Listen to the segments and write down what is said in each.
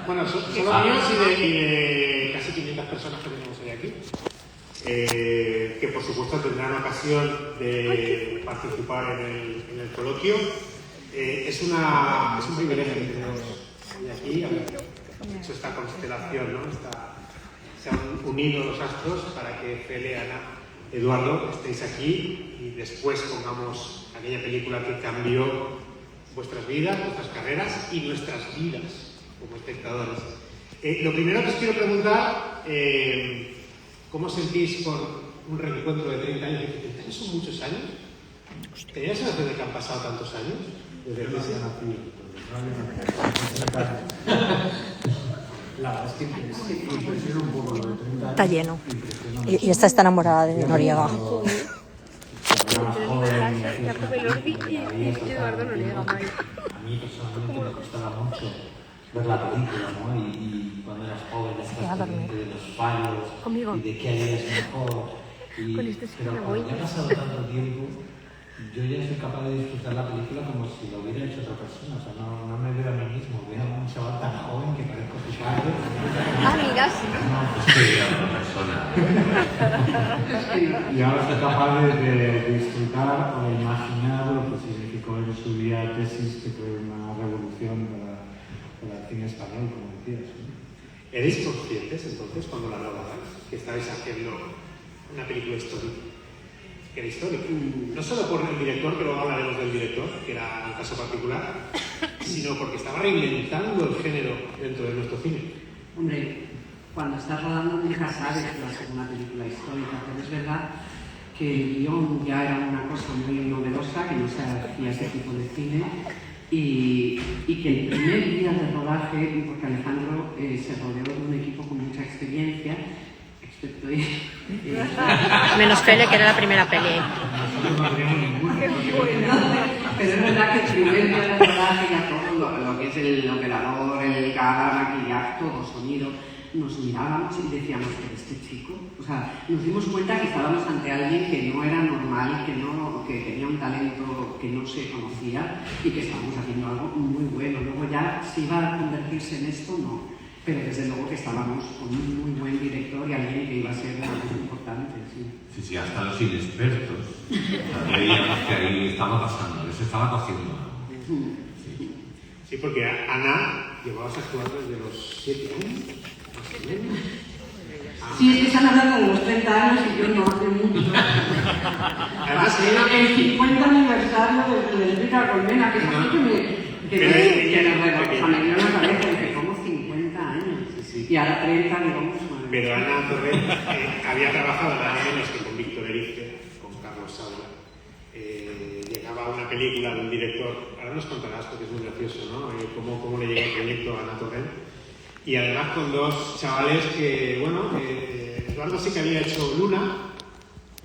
Bueno, solo míos y de casi 500 personas que tenemos hoy aquí. Que por supuesto tendrán ocasión de participar en el coloquio. Es un privilegio que tenemos hoy aquí, haber hecho esta constelación, ¿no? Se han unido los astros para que Cele, Ana, Eduardo estéis aquí y después pongamos aquella película que cambió vuestras vidas, vuestras carreras y nuestras vidas como espectadores. Lo primero que os quiero preguntar, ¿cómo sentís por un reencuentro de 30 años? 30 años son muchos años. ¿Tenías sensación de que han pasado tantos años? Desde que se ha nacido. La verdad es que impresiona un poco lo de 30 años. Está lleno. Y esta está enamorada de Noriega. Eduardo Noriega, Mike. A mí personalmente me costaba mucho ver la película, ¿no? Y cuando eras joven estás pendiente de los fallos y de qué harías mejor. Pero cuando ya ha pasado tanto tiempo, yo ya soy capaz de disfrutar la película como si lo hubiera hecho otra persona. O sea, no me veo a mí mismo. Veo a un chaval tan joven que parezco su padre. Mira, sí. Es que era otra persona. Y ahora soy capaz de disfrutar o de imaginar lo que significó en su día Tesis, que fue una revolución para el cine español, como decías, ¿no? ¿Erais conscientes entonces cuando la grababais que estabais haciendo una película histórica? Que era histórica. No solo por el director, que luego hablaremos del director, que era un caso particular, sino porque estaba reinventando el género dentro de nuestro cine. Hombre, cuando estás rodando nunca sabes que va a ser una película histórica, pero es verdad que el guión ya era una cosa muy novedosa, que no se hacía ese tipo de cine, y que el primer día de rodaje, porque Alejandro se rodeó de un equipo con mucha experiencia, excepto Menos Fele, que era la primera peli. Nosotros no teníamos ninguna. pero es verdad que el primer día de rodaje ya todo lo que es el operador, el cara, maquillaje, todo, sonido, nos mirábamos y decíamos, pero este chico, o sea, nos dimos cuenta que estábamos ante alguien que no era normal, que tenía un talento que no se conocía y que estábamos haciendo algo muy bueno. Luego ya si iba a convertirse en esto, no, pero desde luego que estábamos con un muy buen director y alguien que iba a ser algo muy importante, sí. Sí, hasta los inexpertos. Veíamos que ahí estaba pasando, les estaba haciendo algo. Sí, porque Ana llevabas actuando desde los 7 años. Sí, es que se han hablado de los 30 años y yo no hace mucho. Además, El 50 aniversario del Rica Colmena, que es así que me dio la cabeza, dije, ¿cómo 50 años? Y ahora 30, digamos. Pero Ana Torrent había trabajado nada menos que con Víctor Erice, con Carlos Saura. Llegaba una película de un director, ahora nos contarás porque es muy gracioso, ¿no? Cómo le llega el proyecto a Ana Torrent. Y además con dos chavales que, bueno, Eduardo sí que había hecho Luna,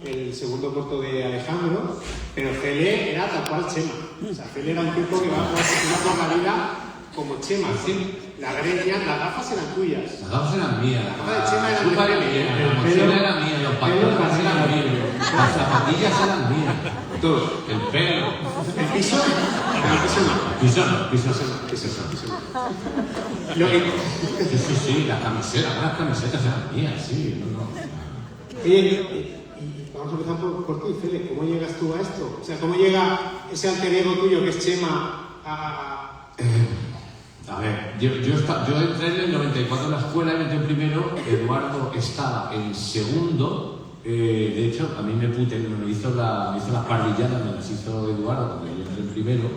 el segundo corto de Alejandro, pero Cele era tal cual Chema. O sea, Cele era un tipo que iba por la vida como Chema. Sí. Las gafas eran tuyas. Las gafas eran mías, La gafa de Chema era culpa de era mía, la mochila era mía, los pantalones eran míos, las zapatillas eran mías, todo. el pelo. ¿El piso? El piso no. Piso no. Lo que... Sí, las camisetas eran mías, sí. No. Oye, y vamos a empezar por tú, Cele. ¿Cómo llegas tú a esto? O sea, ¿cómo llega ese alter ego tuyo que es Chema a... A ver, yo entré en el 94 en la escuela y entré en primero, Eduardo estaba en segundo, de hecho a mí me hizo las parrilladas, me las hizo Eduardo cuando yo entré en primero,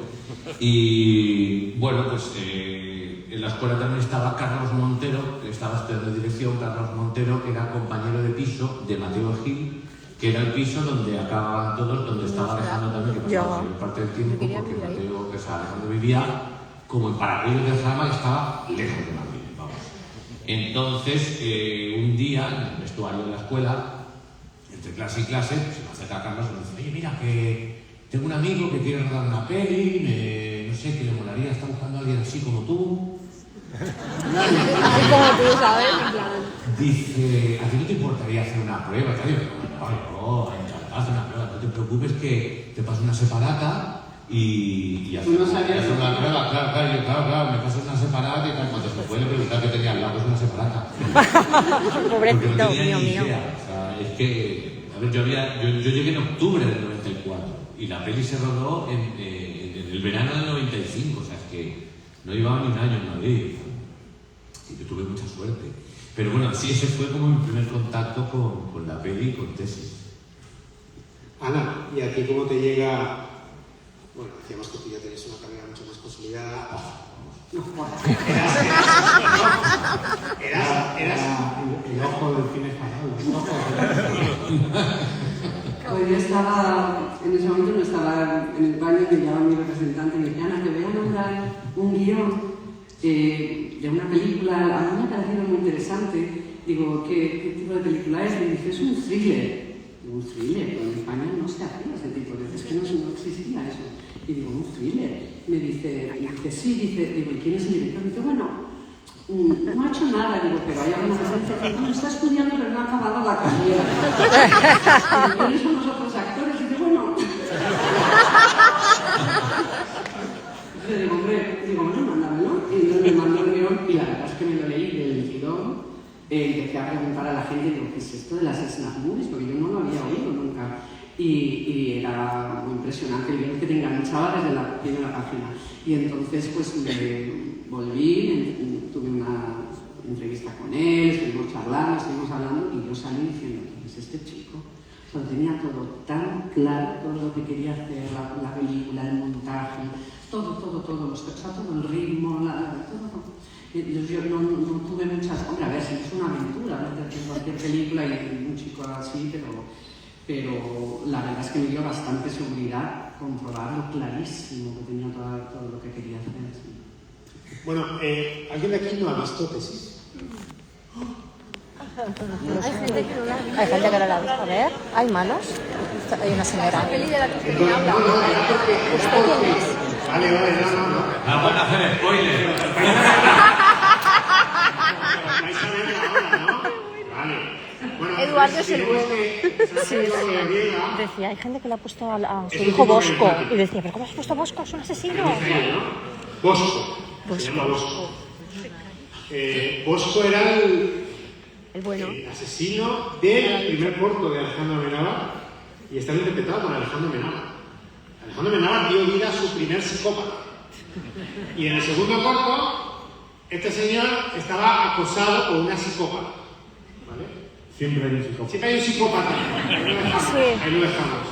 y bueno, pues en la escuela también estaba Carlos Montero, que estaba estudiando dirección. Carlos Montero era compañero de piso de Mateo Gil, que era el piso donde acababan todos, donde estaba Alejandro también, que pasaba la mayor parte del tiempo, porque Mateo, Alejandro vivía como en Pararrillos de Jarama, que estaba lejos de Madrid, vamos. Entonces, un día, en el vestuario de la escuela, entre clase y clase, se me acerca a Carlos y me dice, oye, mira, que tengo un amigo que quiere rodar una peli, no sé, que le molaría, está buscando a alguien así como tú. Así como tú, ¿sabes? Dice, ¿a ti no te importaría hacer una prueba? Y yo, haz una prueba, no te preocupes que te paso una separata y hacer, ¿Tú no sabías hacer una prueba, claro, me pasó una separata y tal, cuando se fue le preguntar que tenía al lado, pues una separata. Porque Pobrecito, no tenía mío, ni mío. idea. O sea, es que, a ver, yo llegué en octubre del 94 y la peli se rodó en el verano del 95, o sea, es que no llevaba ni un año en Madrid. Y yo tuve mucha suerte. Pero bueno, sí, ese fue como mi primer contacto con la peli y con Tesis. Ana, ¿y a ti cómo te llega? Bueno, decíamos que tú ya tenías una carrera mucho más consolidada. Eras el ojo del cine español. Pues yo estaba, en ese momento no estaba en el baño, me llamaba mi representante y me decía, Ana, te voy a mandar un guión de una película, a mí me ha parecido muy interesante. Digo, ¿qué tipo de película es? Y me dice, es un thriller. Digo, un thriller, pero en España no se hacía ese tipo de cosas, es que no existía eso. Y digo, un thriller. Me dice, sí, digo, ¿y quién es el director? Me dice, bueno, no ha hecho nada, digo, pero hay alguna cosa que dice, bueno, está estudiando pero no ha acabado la carrera. Y ¿quiénes son los otros actores? Y dice, bueno. Y digo, hombre, mándamelo. Y entonces me mandó el guión y la verdad es que me lo leí del tirón. Empecé a preguntar a la gente, digo, ¿qué es esto de las snap movies? Porque yo no lo había oído nunca. Y era muy impresionante el guión que te enganchaba desde la primera página. Y entonces, pues me volví, tuve una entrevista con él, estuvimos hablando, y yo salí diciendo, ¿quién es este chico? O sea, tenía todo tan claro, todo lo que quería hacer, la película, el montaje, todo, o sea, todo el ritmo, todo. Yo no tuve muchas... Hombre, a ver, si es una aventura, ¿no? En cualquier película y un chico así, pero la verdad es que me dio bastante seguridad comprobarlo clarísimo que tenía todo lo que quería hacer. Sí. Bueno, ¿alguien de aquí no ha visto Tesis? Hay gente que no la ha visto. Hay gente que no la ha visto. A ver, ¿hay manos? Hay una señora. La peli de la que usted me habla. Era porque... ¿Usted quién es? Vale, no. No van a hacer spoiler. Vais a verla ahora, ¿no? Vale. Bueno, Eduardo es el diremos bueno. que Sí. Decía, hay gente que le ha puesto a su Es un hijo tipo Bosco. versátil. Y decía, ¿pero cómo has puesto Bosco? Es un asesino. Bosco. Se llama Bosco. Bosco era el bueno. asesino del primer corto de Alejandro Amenábar y está interpretado por Alejandro Amenábar. Alejandro Amenábar dio vida a su primer psicópata. Y en el segundo corto, este señor estaba acosado por una psicópata. ¿Vale? Siempre hay un psicópata. Siempre hay un psicópata. Ahí lo dejamos.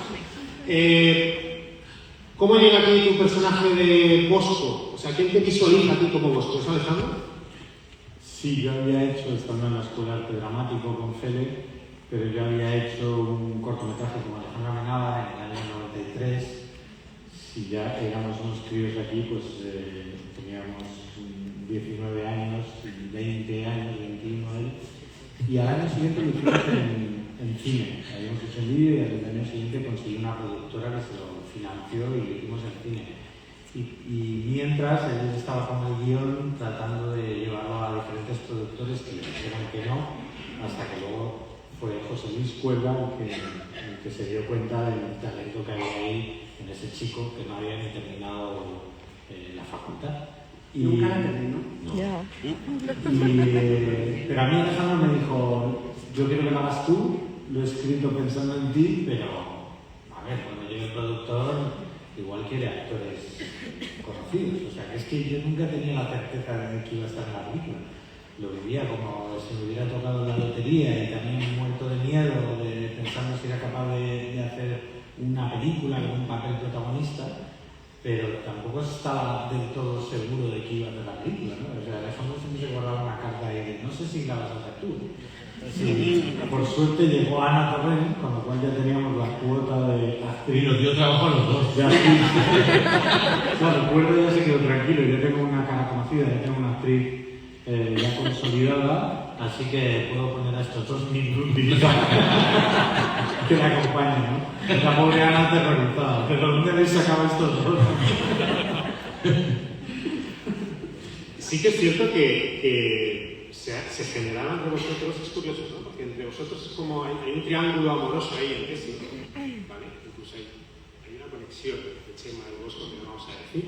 ¿Cómo llega aquí tu personaje de Bosco? O sea, ¿quién te visualiza a ti como Bosco? ¿Es Alejandro? Sí, yo había hecho, estando en la escuela de arte dramático con Fele, pero yo había hecho un cortometraje con Alejandro Amenábar en el año 93. Si ya éramos unos críos de aquí, pues teníamos 19 años, 20 años, 21 él. Y al año siguiente lo hicimos en cine. Habíamos hecho el vídeo y al año siguiente conseguí una productora que se lo financió y lo hicimos en cine. Y mientras él estaba con el guión tratando de llevarlo a diferentes productores que le dijeron que no, hasta que luego fue José Luis Cuerda el que se dio cuenta del talento que había ahí en ese chico que no había ni terminado la facultad. Nunca la terminó. No. Ya. Pero a mí Alejandro me dijo, yo quiero que lo hagas tú, lo he escrito pensando en ti, pero a ver, cuando llegue el productor igual quiere actores conocidos, o sea, que es que yo nunca tenía la certeza de que iba a estar en la película. Lo vivía como si me hubiera tocado la lotería y también muerto de miedo, pensando si era capaz de hacer una película con un papel protagonista, pero tampoco estaba del todo seguro de que iba a hacer la película, ¿no? O sea, Alejandro siempre se guardaba una carta ahí de no sé si la vas a hacer tú. Sí, por suerte llegó Ana Torrent, con lo cual ya teníamos la cuota de actriz. Y nos dio trabajo a los dos. Ya sí. Claro, el cuerdo ya se quedó tranquilo, yo tengo una cara conocida, ya tengo una actriz ya consolidada, así que puedo poner a estos dos mindumbis que la acompañan, ¿no? La pobre Ana aterrorizada, ¿pero dónde habéis sacado estos dos? Sí que es cierto que se generaba entre vosotros, es curioso, ¿no? Porque entre vosotros es como hay un triángulo amoroso ahí en Tesis, ¿vale? Incluso hay una conexión. profesión de Chema del Bosco, que no vamos a decir.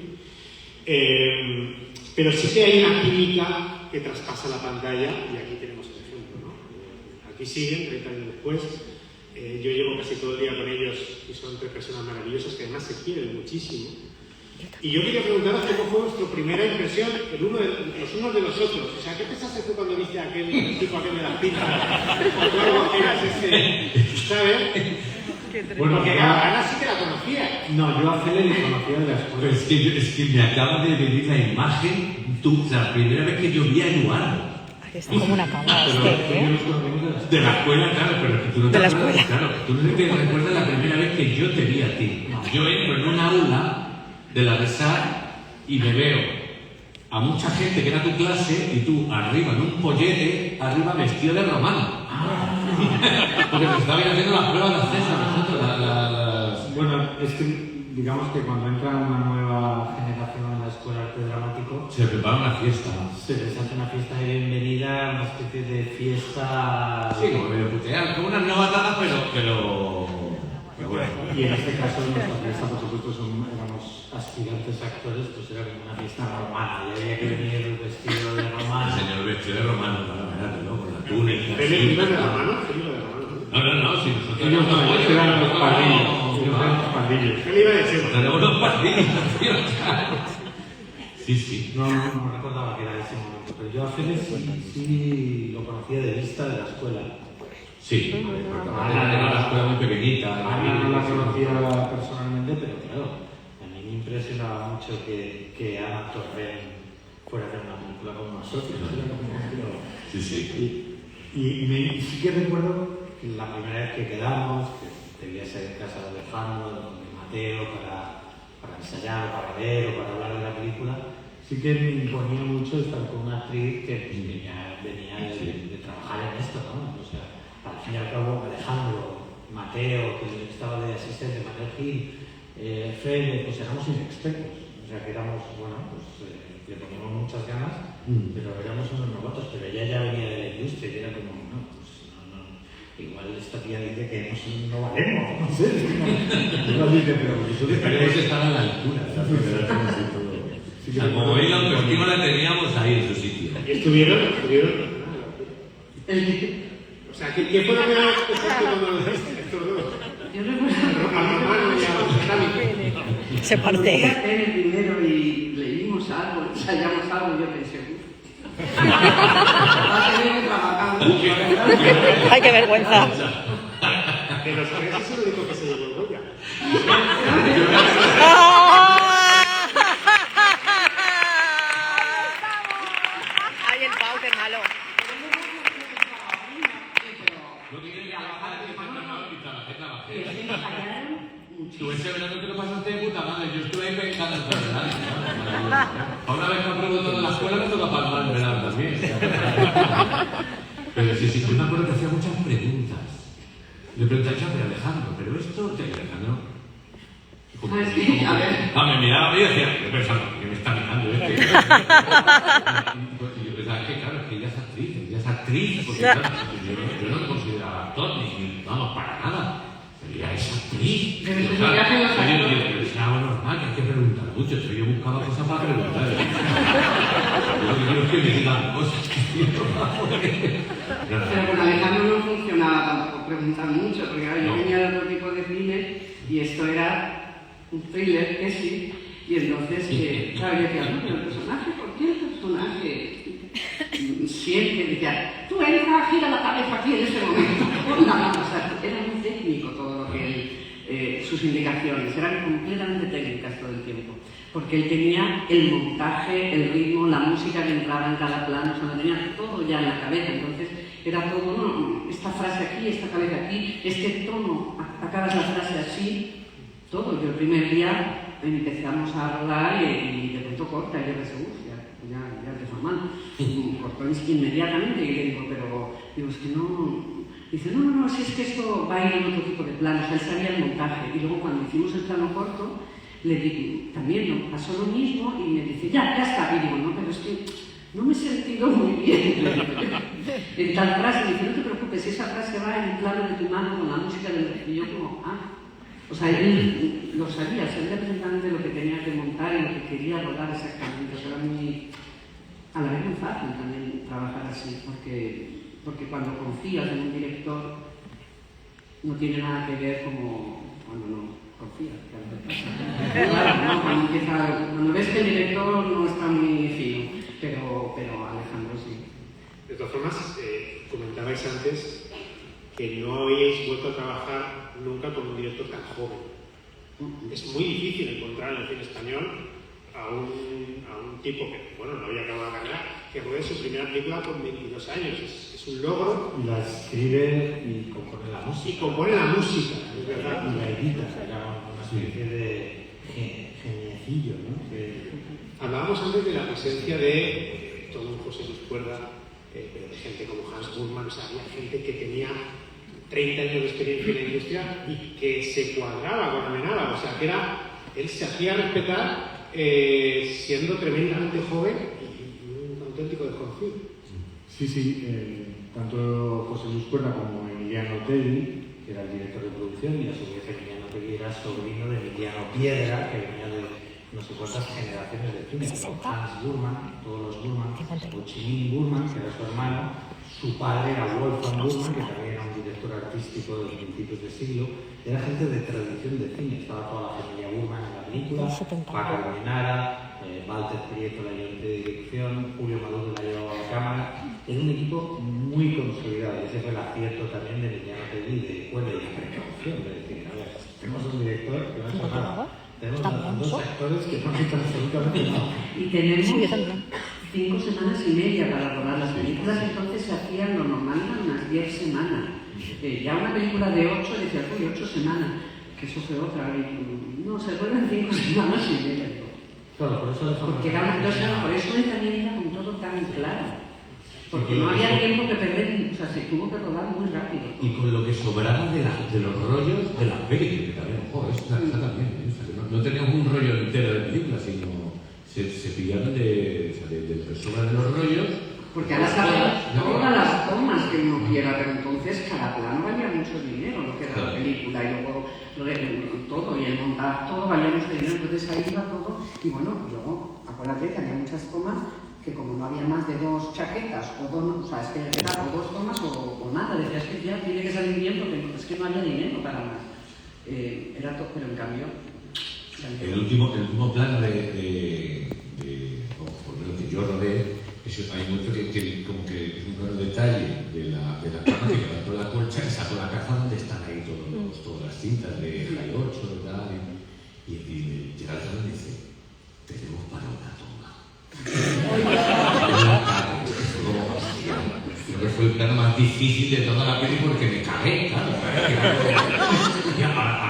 Pero sí que hay una química que traspasa la pantalla, y aquí tenemos el ejemplo, ¿no? Aquí siguen, 30 años después. Yo llevo casi todo el día con ellos y son 3 personas maravillosas que además se quieren muchísimo. Y yo quería preguntaros cómo fue vuestra primera impresión los unos de los otros. O sea, ¿qué pensaste tú cuando viste a aquel tipo aquel de las pintas? ¿Cómo eras ese? ¿Sabes? Bueno, porque Ana sí que la conocía. No, yo a Cele le conocía de la escuela. Es que me acaba de venir la imagen, la primera vez que yo vi a Eduardo. Está como una cabra Pero ¿eh? nos conocemos De la escuela, claro, pero es que tú no te De la acuerdas, escuela. claro, tú no te recuerdas la primera vez que yo te vi a ti. Yo entro en un aula de la RESAC y me veo a mucha gente que era tu clase y tú arriba en un pollete, arriba vestido de romano. Porque nos estaban haciendo las pruebas de acceso a nosotros, Bueno, es que digamos que cuando entra una nueva generación en la escuela de arte dramático, se prepara una fiesta. se les hace una fiesta de bienvenida, una especie de fiesta. Sí, como medio putear, como unas novatadas, pero bueno. Y en este caso, en nuestra fiesta, por supuesto, éramos aspirantes actores, pues era como una fiesta romana, y había que venir vestido de romano. El señor vestido de romano, espérate, ¿no? Con la túnica. ¿Felipe de la mano? ¿Felipe de la mano? No, si nosotros Ellos no, ellos eran los pardillos. Ellos eran los pardillos. ¿Qué iba a decir? tenemos los partidos, tío. Sí. No recordaba que era ese momento, pero yo a Félix sí lo conocía de vista de la escuela. Sí, Ana era una escuela muy pequeñita. Ana no la conocía personalmente, pero claro, a mí me impresionaba mucho que Ana Torrent fuera a hacer una película con nosotros. Sí. Y sí que recuerdo que la primera vez que quedamos, que debía ser en casa de Alejandro, de Mateo, para ensayar, para ver o para hablar de la película, sí que me imponía mucho estar con una actriz que venía de trabajar en esto, ¿no? O sea, al fin y al cabo, Alejandro, Mateo, que estaba de asistente, Mateo Gil, Fede, pues éramos inexpertos. O sea, que éramos, bueno, pues le poníamos muchas ganas, pero éramos unos novatos, pero ella ya venía de la industria y era como, no, pues no. Igual esta tía dice que no valemos, no sé. Igual dice, pero Queremos estar a la altura. Como veis, la autoestima la teníamos ahí en su sitio. ¿Y estuvieron? O sea, ¿qué fue la primera vez que pensaste cuando lo dijiste? Estos dos. Yo recuerdo Al romano y a los británicos. Se parte. el primero y leímos algo, ensayamos algo y yo pensé, va a tener que trabajar mucho, ¿verdad? Ay, qué vergüenza. De los tres es el único que se llevó el Goya. Ay, el Pau, qué malo. Tú ese verano te lo pasaste de puta madre, yo estuve ahí pensando en todo el verano. A una vez que apruebo toda la escuela me toca palmar el verano también. Pero sí, yo me acuerdo que hacía muchas preguntas. Le preguntaba, pero Alejandro, pero esto, Alejandro. Sí, a ver. Me miraba a mí y decía, yo pensaba, ¿qué me está mirando este? Y yo pensaba, que claro, es que ella es actriz, porque claro, yo no me consideraba actor, ni vamos, para nada. Pero ella es actriz. Pero Yo, tú claro, ya te lo sabes. yo decía, bueno, normal, que hay que preguntar mucho, pero yo buscaba cosas para preguntar. Yo quiero que me digan cosas que yo Pero con Alejandro no funcionaba tampoco preguntar mucho, porque claro, yo venía de otro tipo de cine y esto era un thriller, que sí, y entonces, claro, yo decía, no, pero el personaje, ¿por qué el personaje siempre decía, tú entra, gira la cabeza aquí en este momento? Nada, o sea, era muy técnico todo lo que él, sus indicaciones, eran completamente técnicas todo el tiempo, porque él tenía el montaje, el ritmo, la música que entraba en cada plano, o sea, lo tenía todo ya en la cabeza, entonces era todo, no, esta frase aquí, esta cabeza aquí, este tono, acabas la frase así, todo. Yo el primer día empezamos a rodar y de pronto corta, y yo pensé, ya empezó mal. Cortó inmediatamente y le digo, pero digo, es que no. Dice, no, si es que esto va a ir en otro tipo de planos. Él sabía el montaje. Y luego cuando hicimos el plano corto, le dije, también no, pasó lo mismo y me dice, ya está. Y digo, no, pero es que no me he sentido muy bien en tal frase. Me dice, no te preocupes, esa frase va en el plano de tu mano con la música del... Y yo como, O sea, él lo sabía, sabía perfectamente lo que tenía que montar y lo que quería rodar exactamente. O sea, era muy, a la vez muy fácil también trabajar así, porque cuando confías en un director no tiene nada que ver como cuando no confías. Claro, ¿no? Cuando ves que el director no está muy fino, pero Alejandro sí. De todas formas, comentabais antes que no habéis vuelto a trabajar nunca con un director tan joven. Es muy difícil encontrar en el cine español a un tipo que, bueno, no había acabado la carrera, que ruede su primera película con 22 años. Es un logro. Y la escribe y compone la música. Y compone la música, es verdad. Y la edita, era una especie de geniecillo, ¿no? Hablábamos antes de la presencia de todo un José Luis Cuerda, pero de gente como Hans Burman. O sea, había gente que tenía 30 años de experiencia en la industria y que se cuadraba con Amenábar. O sea, que él se hacía respetar siendo tremendamente joven y un auténtico desconocido. Sí, tanto José Luis Cuerda como Emiliano Telli, que era el director de producción, y a su vez Emiliano Telli era sobrino de Emiliano Piedra, que venía de no sé cuántas generaciones de cine, como Hans Burman, todos los Burman, o Chimini Burman, que era su hermano. Su padre era Wolfgang Burman, que también era un director artístico de los principios del siglo. Era gente de tradición de cine. Estaba toda la familia Burman en la película, Paco Almenara, Walter Prieto la ayudante de dirección, Julio Maduro la llevaba a la cámara. Era un equipo muy consolidado. Ese fue el acierto también de Emiliano Telli de Cuerda y la precaución de decir, a ver, tenemos un director que no ha hecho nada. Tenemos a dos actores que no han hecho absolutamente nada. Y tenemos 5 semanas y media para rodar las películas, entonces se hacían lo normal, eran unas 10 semanas. Ya una película de 8 decía, uy, 8 semanas, que eso fue otra. No, se fueron 5 semanas y media. Claro, por eso porque por eso él también era con todo tan claro. Porque no había tiempo que perder, o sea, se tuvo que rodar muy rápido. Y con lo que sobraba de los rollos de las películas, que también, ojo, eso también. O sea, no teníamos un rollo entero de películas, sino se pillaron de sobra de los rollos. Porque ahora saben todas las tomas que uno quiera, pero entonces cada plano valía mucho dinero, lo que era la película, y luego todo, y el montar todo valía mucho dinero, entonces ahí iba todo. Y bueno, luego, acuérdate que había muchas tomas que como no había más de 2 chaquetas, o sea, es que era o 2 tomas o nada, decías que ya tiene que salir bien porque es que no había dinero para más. Era todo, pero en cambio... El último plano por lo que yo rodé, hay mucho que como que es un buen detalle de la cama que levantó la colcha y sacó la caja donde están ahí todas las cintas de High 8 y tal, y llega el salón y dice, tenemos para una toma. Creo que fue el plano más difícil de toda la peli porque me cagué, claro. Y ahora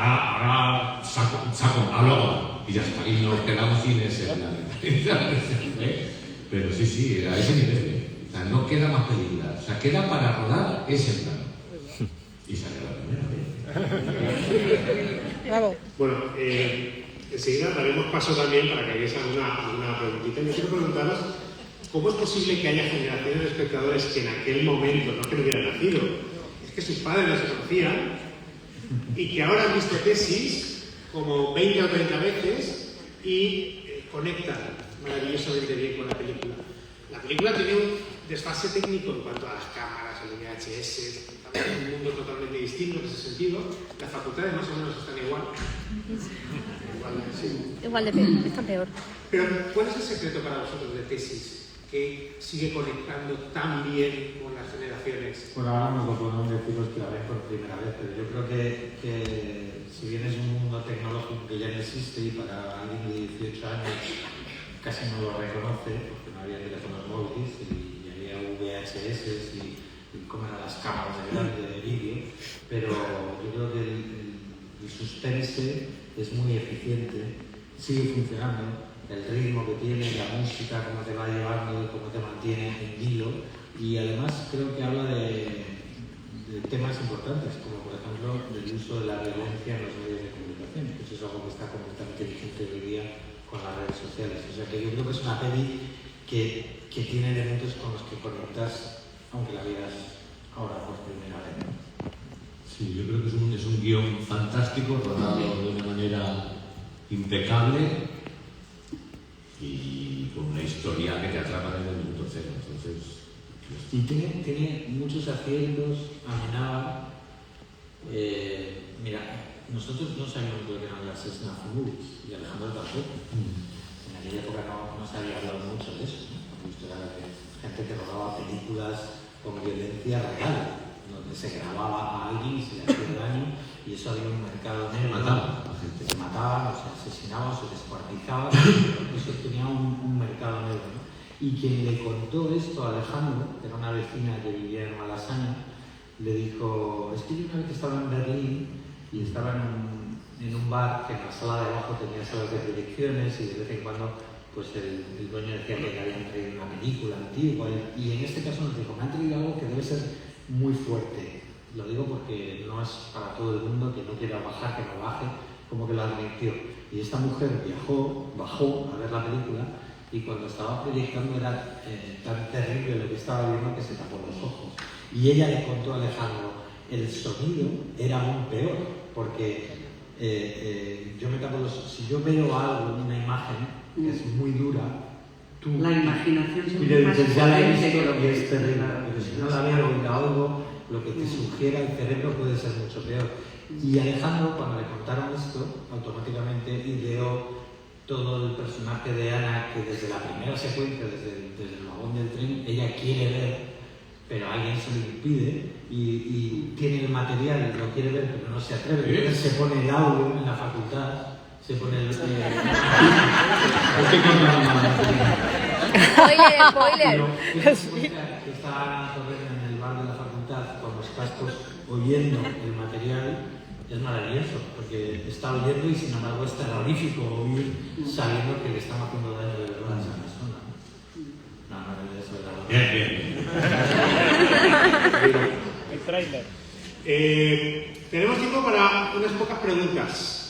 hablo y ya está, y nos quedamos sin ese plano. Pero sí, a ese nivel. O sea, no queda más película. O sea, queda para rodar ese plano. Y sale la primera vez. Bravo. Bueno, enseguida daremos paso también para que hagáis alguna preguntita. Yo quiero preguntaros, ¿cómo es posible que haya generaciones de espectadores que en aquel momento, no que no hubieran nacido, es que sus padres no se conocían, y que ahora han visto Tesis como 20 o 30 veces y conectan maravillosamente bien con la película? La película tiene un desfase técnico en cuanto a las cámaras, el VHS, también es un mundo totalmente distinto en ese sentido. Las facultades más o menos están igual. Igual de peor, está peor. Pero, ¿cuál es el secreto para vosotros de Tesis que sigue conectando tan bien con las generaciones? Bueno, ahora nos lo podemos decir los que la ven por primera vez, pero yo creo que si bien es un mundo tecnológico que ya no existe y para alguien de 18 años casi no lo reconoce, porque no había teléfonos móviles y había VHS y cómo eran las cámaras de vídeo, pero yo creo que el suspense es muy eficiente, sigue funcionando, el ritmo que tiene, la música, cómo te va llevando, cómo te mantiene en hilo, y además creo que habla de temas importantes, como por ejemplo del uso de la violencia en los medios de comunicación, que eso es algo que está completamente vigente hoy día con las redes sociales. O sea que yo creo que es una peli que tiene elementos con los que conectas, aunque la veas ahora por primera vez. Sí, yo creo que es un guión fantástico, rodado de una manera impecable y con una historia que te atrapa desde el minuto cero. Entonces, y tiene muchos aciertos, Amenábar. Mira, nosotros no sabíamos lo que eran las snuff movies y Alejandro tampoco. En aquella época no se había hablado mucho de eso, ¿no? Esto era de gente que rodaba películas con violencia real, donde se grababa a alguien y se le hacía daño, y eso había un mercado negro. Mataban a la gente. Se mataban, o se asesinaban, o se descuartizaban, eso tenía un mercado negro, ¿no? Y quien le contó esto a Alejandro, que era una vecina que vivía en Malasaña, le dijo: es que yo una vez estaba en Berlín y estaba en un bar que en la sala de abajo tenía salas de proyecciones, y de vez en cuando pues el dueño decía que le habían traído una película antigua, y en este caso nos dijo: me han traído algo que debe ser muy fuerte. Lo digo porque no es para todo el mundo, que no quiera bajar, que no baje, como que lo advirtió. Y esta mujer bajó a ver la película, y cuando estaba proyectando era tan terrible lo que estaba viendo que se tapó los ojos. Y ella le contó a Alejandro: el sonido era aún peor, porque yo me tapo los ojos. Si yo veo algo, una imagen que es muy dura, tú... La imaginación y siempre le más dices, ya la he potente que visto lo y que es terrible, pero si no la veo y la oigo, lo que te sugiera el cerebro puede ser mucho peor. Y Alejandro, cuando le contaron esto, automáticamente ideó todo el personaje de Ana, que desde la primera secuencia, desde el vagón del tren, ella quiere ver, pero alguien se lo impide, y tiene el material, lo quiere ver, pero no se atreve. Entonces se pone el audio en la facultad, se pone el... Spoiler, spoiler. Que está Ana Torrena en el bar de la facultad con los cascos oyendo el material, es maravilloso, porque está oyendo y sin embargo es terrorífico oír sabiendo que le están haciendo daño de verdad a esa persona. No, es verdad. Bien. El tráiler. Tenemos tiempo para unas pocas preguntas.